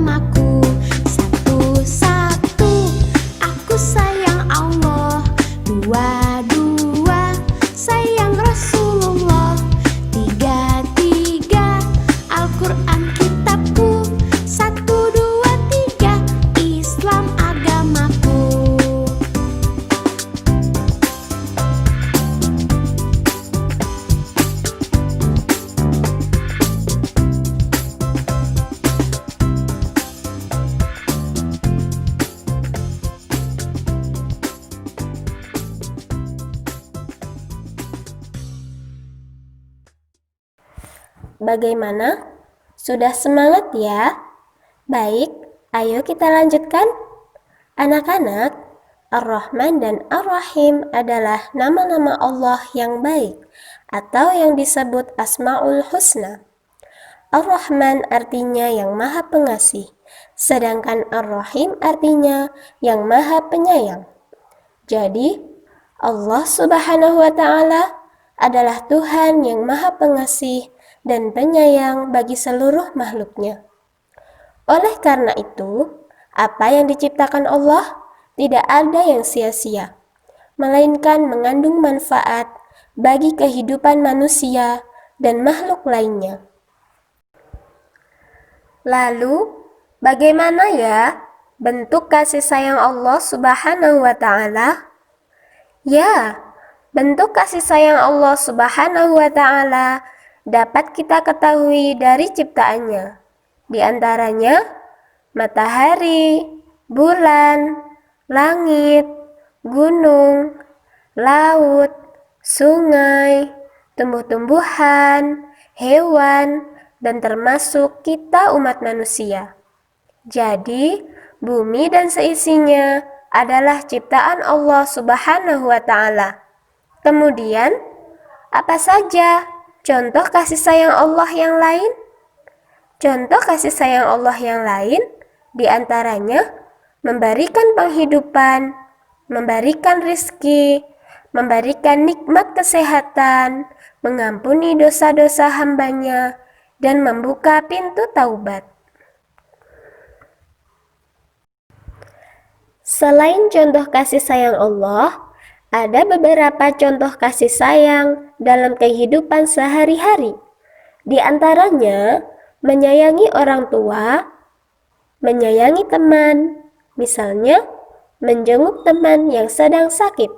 agamaku. Satu-satu, aku sayang Allah. Dua-dua, sayang Rasulullah. Tiga-tiga, Al-Quran kitabku. Satu, dua, tiga, Islam agamaku. Bagaimana? Sudah semangat ya? Baik, ayo kita lanjutkan. Anak-anak, Ar-Rahman dan Ar-Rahim adalah nama-nama Allah yang baik atau yang disebut Asmaul Husna. Ar-Rahman artinya yang Maha Pengasih, sedangkan Ar-Rahim artinya yang Maha Penyayang. Jadi, Allah Subhanahu wa Ta'ala adalah Tuhan yang Maha Pengasih dan penyayang bagi seluruh makhluknya. Oleh karena itu, apa yang diciptakan Allah tidak ada yang sia-sia, melainkan mengandung manfaat bagi kehidupan manusia dan makhluk lainnya. Lalu, bagaimana ya bentuk kasih sayang Allah Subhanahu wa Ta'ala? Ya, bentuk kasih sayang Allah Subhanahu wa Ta'ala dapat kita ketahui dari ciptaannya. Di antaranya matahari, bulan, langit, gunung, laut, sungai, tumbuh-tumbuhan, hewan, dan termasuk kita umat manusia. Jadi, bumi dan seisinya adalah ciptaan Allah Subhanahu wa Ta'ala. Kemudian, apa saja contoh kasih sayang Allah yang lain? Contoh kasih sayang Allah yang lain diantaranya memberikan penghidupan, memberikan rizki, memberikan nikmat kesehatan, mengampuni dosa-dosa hambanya, dan membuka pintu taubat. Selain contoh kasih sayang Allah, ada beberapa contoh kasih sayang dalam kehidupan sehari-hari. Di antaranya, menyayangi orang tua, menyayangi teman, misalnya menjenguk teman yang sedang sakit,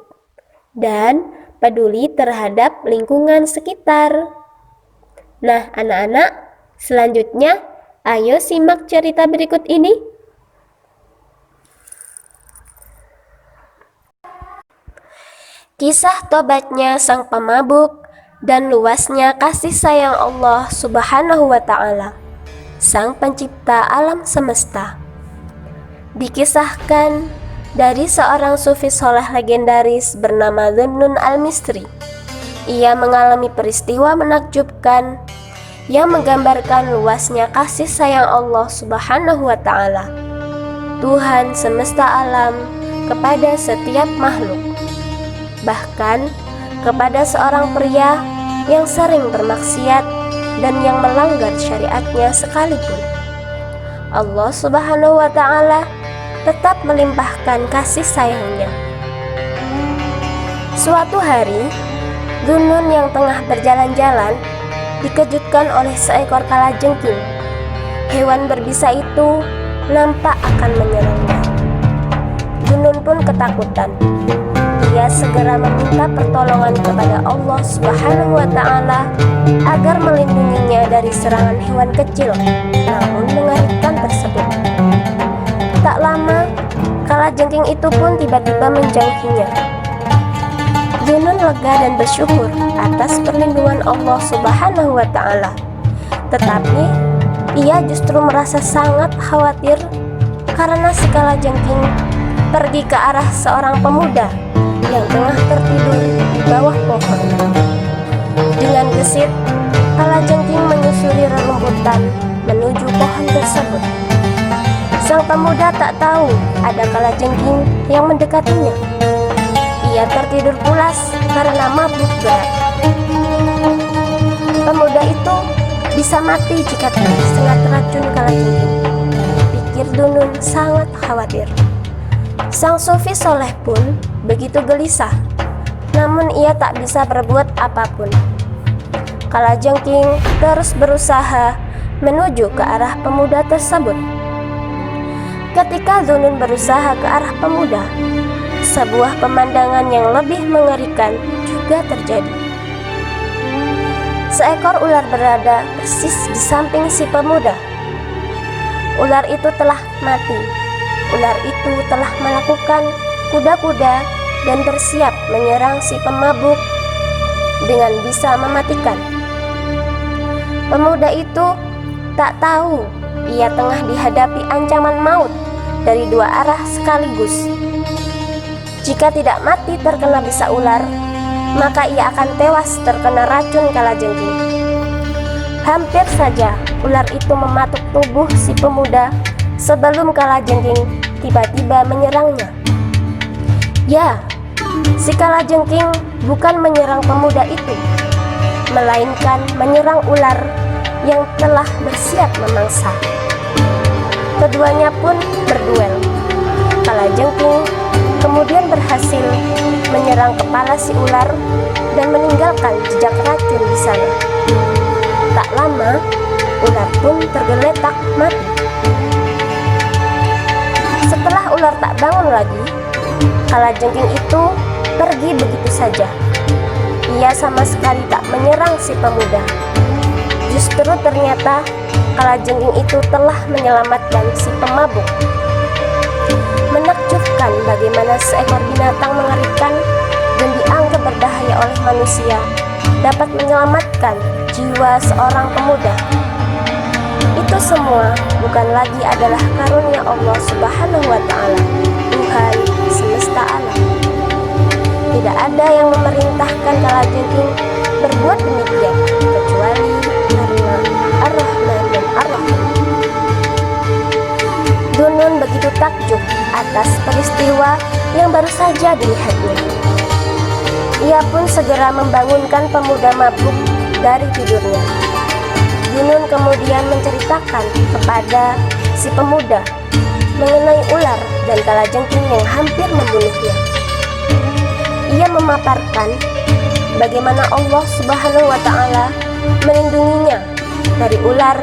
dan peduli terhadap lingkungan sekitar. Nah, anak-anak, selanjutnya ayo simak cerita berikut ini. Kisah tobatnya sang pemabuk dan luasnya kasih sayang Allah Subhanahu wa Ta'ala, sang pencipta alam semesta. Dikisahkan dari seorang sufi soleh legendaris bernama Dhunnun al-Misri. Ia mengalami peristiwa menakjubkan yang menggambarkan luasnya kasih sayang Allah Subhanahu wa Ta'ala, Tuhan semesta alam, kepada setiap makhluk, bahkan kepada seorang pria yang sering bermaksiat dan yang melanggar syariatnya sekalipun. Allah Subhanahu wa Ta'ala tetap melimpahkan kasih sayangnya. Suatu hari, Dhunnun yang tengah berjalan-jalan dikejutkan oleh seekor kalajengking. Hewan berbisa itu nampak akan menyerangnya. Dhunnun pun ketakutan. Ia segera meminta pertolongan kepada Allah Subhanahu wa Ta'ala agar melindunginya dari serangan hewan kecil, namun mengerikan tersebut. Tak lama, kalajengking itu pun tiba-tiba menjauhinya. Dhunnun lega dan bersyukur atas perlindungan Allah Subhanahu wa Ta'ala. Tetapi, ia justru merasa sangat khawatir karena si kalajengking pergi ke arah seorang pemuda yang tengah tertidur di bawah pohon. Dengan gesit, kalajengking menyusuri rerumputan menuju pohon tersebut. Sang pemuda tak tahu ada kalajengking yang mendekatinya. Ia tertidur pulas karena mabuk berat. Pemuda itu bisa mati jika tersengat racun kalajengking. Tapi sangat khawatir. Sang sufi soleh pun begitu gelisah, namun ia tak bisa berbuat apapun. Kalajengking terus berusaha menuju ke arah pemuda tersebut. Ketika Dzunun berusaha ke arah pemuda, sebuah pemandangan yang lebih mengerikan juga terjadi. Seekor ular berada persis di samping si pemuda. Ular itu telah mati. Ular itu telah melakukan kuda-kuda dan bersiap menyerang si pemabuk dengan bisa mematikan. Pemuda itu tak tahu ia tengah dihadapi ancaman maut dari dua arah sekaligus. Jika tidak mati terkena bisa ular, maka ia akan tewas terkena racun kalajengking. Hampir saja ular itu mematuk tubuh si pemuda sebelum kalajengking tiba-tiba menyerangnya. Ya, si kalajengking bukan menyerang pemuda itu, melainkan menyerang ular yang telah bersiap memangsa. Keduanya pun berduel. Kalajengking kemudian berhasil menyerang kepala si ular dan meninggalkan jejak racun di sana. Tak lama, ular pun tergeletak mati. Setelah ular tak bangun lagi, kalajengking itu pergi begitu saja. Ia sama sekali tak menyerang si pemuda. Justru ternyata kalajengking itu telah menyelamatkan si pemabuk. Menakjubkan bagaimana seekor binatang mengerikan dan dianggap berbahaya oleh manusia dapat menyelamatkan jiwa seorang pemuda. Itu semua bukan lagi adalah karunia Allah Subhanahu wa Ta'ala, Tuhan semesta alam. Tidak ada yang memerintahkan kalajengking berbuat demikian kecuali karena Ar-Rahman dan Ar-Rahim. Dzunun begitu takjub atas peristiwa yang baru saja dilihatnya. Ia pun segera membangunkan pemuda mabuk dari tidurnya. Dzunun kemudian menceritakan kepada si pemuda mengenai ular dan kalajengking yang hampir membunuhnya. Ia memaparkan bagaimana Allah Subhanahu wa Ta'ala melindunginya dari ular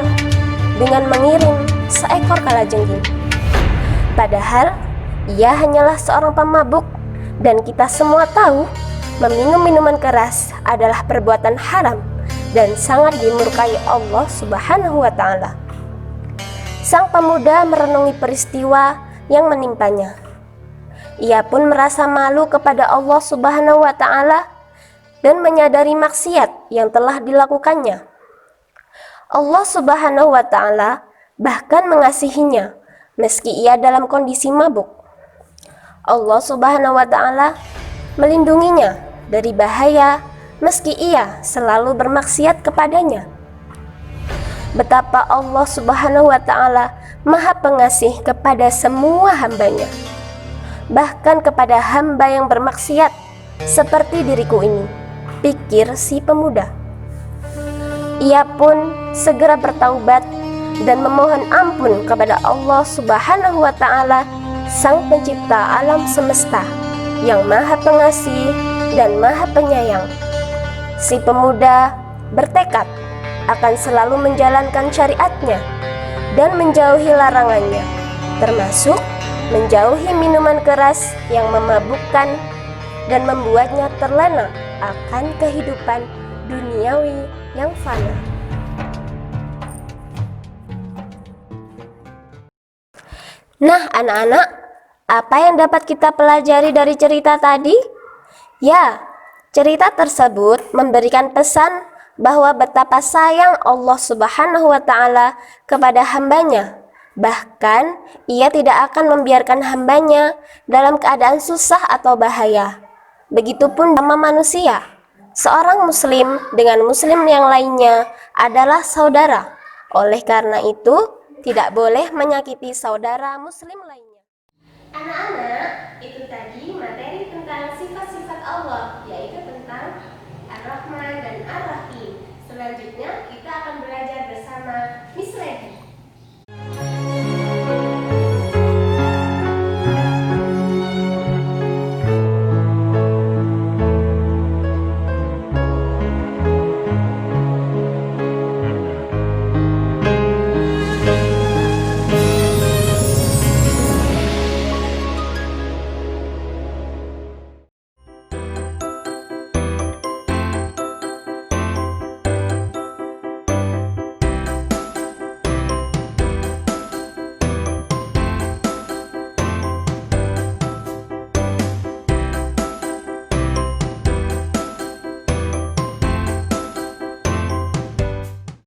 dengan mengirim seekor kalajengking. Padahal ia hanyalah seorang pemabuk, dan kita semua tahu meminum minuman keras adalah perbuatan haram dan sangat dimurkai Allah Subhanahu wa Ta'ala. Sang pemuda merenungi peristiwa yang menimpanya. Ia pun merasa malu kepada Allah Subhanahu wa Ta'ala dan menyadari maksiat yang telah dilakukannya. Allah Subhanahu wa Ta'ala bahkan mengasihinya meski ia dalam kondisi mabuk. Allah Subhanahu wa Ta'ala melindunginya dari bahaya meski ia selalu bermaksiat kepadanya. Betapa Allah Subhanahu wa Ta'ala Maha Pengasih kepada semua hambanya, bahkan kepada hamba yang bermaksiat seperti diriku ini, pikir si pemuda. Ia pun segera bertaubat dan memohon ampun kepada Allah Subhanahu wa Ta'ala, Sang Pencipta alam semesta yang Maha Pengasih dan Maha Penyayang. Si pemuda bertekad akan selalu menjalankan syariatnya dan menjauhi larangannya, termasuk menjauhi minuman keras yang memabukkan dan membuatnya terlena akan kehidupan duniawi yang fana. Nah, anak-anak, apa yang dapat kita pelajari dari cerita tadi? Ya, cerita tersebut memberikan pesan bahwa betapa sayang Allah Subhanahu wa Ta'ala kepada hambanya. Bahkan, ia tidak akan membiarkan hambanya dalam keadaan susah atau bahaya. Begitupun sama manusia. Seorang muslim dengan muslim yang lainnya adalah saudara. Oleh karena itu, tidak boleh menyakiti saudara muslim lainnya. Anak-anak, itu tadi materi tentang sifat-sifat Allah, yaitu tentang Ar-Rahman dan Ar-Rahim. Selanjutnya kita akan belajar bersama Miss Lady.